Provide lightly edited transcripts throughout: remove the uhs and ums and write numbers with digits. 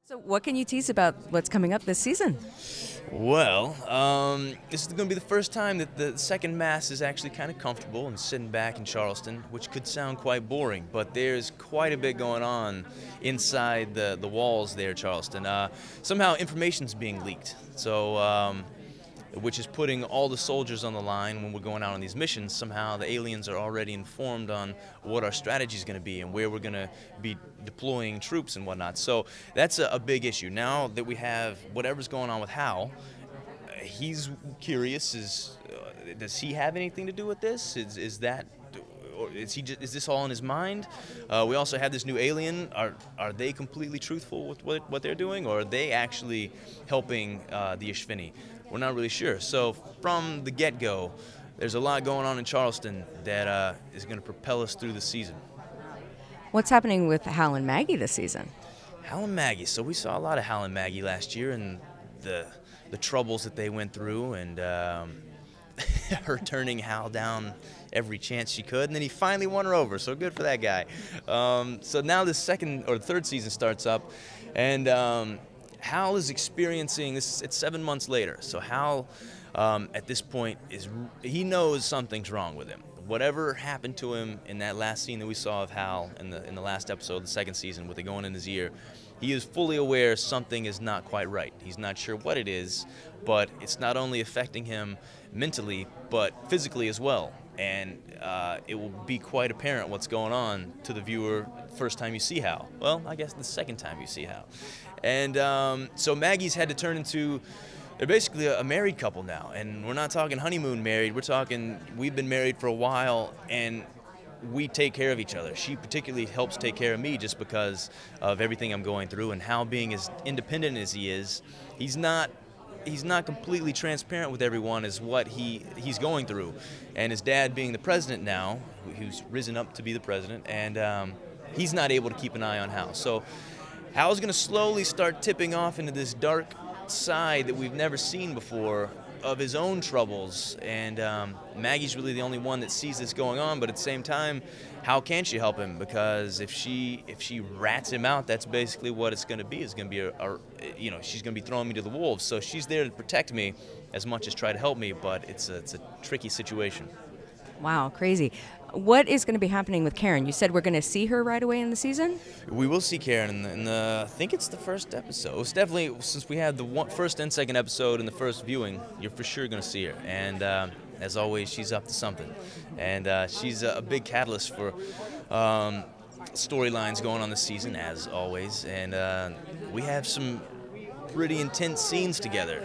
So, what can you tease about what's coming up this season? Well, this is going to be the first time that the second mass is actually kind of comfortable and sitting back in Charleston, which could sound quite boring, but there's quite a bit going on inside the walls there, Charleston. Somehow information's being leaked, so which is putting all the soldiers on the line when we're going out on these missions. Somehow the aliens are already informed on what our strategy is going to be and where we're going to be deploying troops and whatnot. So that's a big issue. Now that we have whatever's going on with Hal, he's curious. Does he have anything to do with this? Is that, or is this all in his mind? We also have this new alien. Are they completely truthful with what they're doing, or are they actually helping the Ishvini? We're not really sure. So from the get-go, there's a lot going on in Charleston that is going to propel us through the season. What's happening with Hal and Maggie this season? Hal and Maggie. So we saw a lot of Hal and Maggie last year, and the troubles that they went through, and her turning Hal down every chance she could, and then he finally won her over. So good for that guy. So now the second or third season starts up, and Hal is experiencing this. It's 7 months later, so Hal at this point he knows something's wrong with him. Whatever happened to him in that last scene that we saw of Hal in the last episode of the second season with it going in his ear, he is fully aware something is not quite right. He's not sure what it is, but it's not only affecting him mentally, but physically as well. And it will be quite apparent what's going on to the viewer first time you see Hal. Well, I guess the second time you see Hal. And so Maggie's had to turn into, they're basically a married couple now. And we're not talking honeymoon married. We're talking, we've been married for a while, and we take care of each other. She particularly helps take care of me just because of everything I'm going through. And Hal, being as independent as he is, he's not completely transparent with everyone as what he's going through. And his dad being the president now, who's risen up to be the president, and he's not able to keep an eye on Hal. So Hal's going to slowly start tipping off into this dark side that we've never seen before of his own troubles, and Maggie's really the only one that sees this going on. But at the same time, how can she help him? Because if she rats him out, that's basically what it's going to be. It's going to be she's going to be throwing me to the wolves. So she's there to protect me as much as try to help me, but it's a tricky situation. Wow, crazy. What is going to be happening with Karen? You said we're going to see her right away in the season? We will see Karen in the I think it's the first episode. It's definitely, since we had the first and second episode in the first viewing, you're for sure going to see her. And as always, she's up to something. And she's a big catalyst for storylines going on this season, as always. And we have some pretty intense scenes together.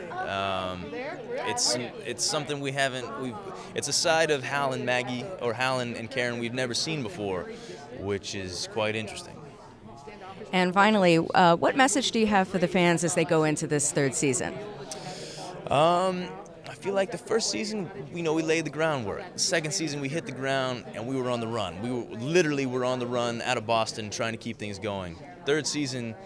It's something it's a side of Hal and Maggie, or Hal and Karen, we've never seen before, which is quite interesting. And finally, what message do you have for the fans as they go into this third season? I feel like the first season, we laid the groundwork. The second season, we hit the ground and we were on the run. We were on the run out of Boston trying to keep things going. Third season,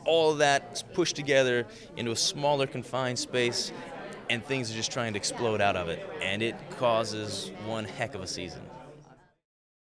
all of that's pushed together into a smaller confined space, and things are just trying to explode out of it, and it causes one heck of a season.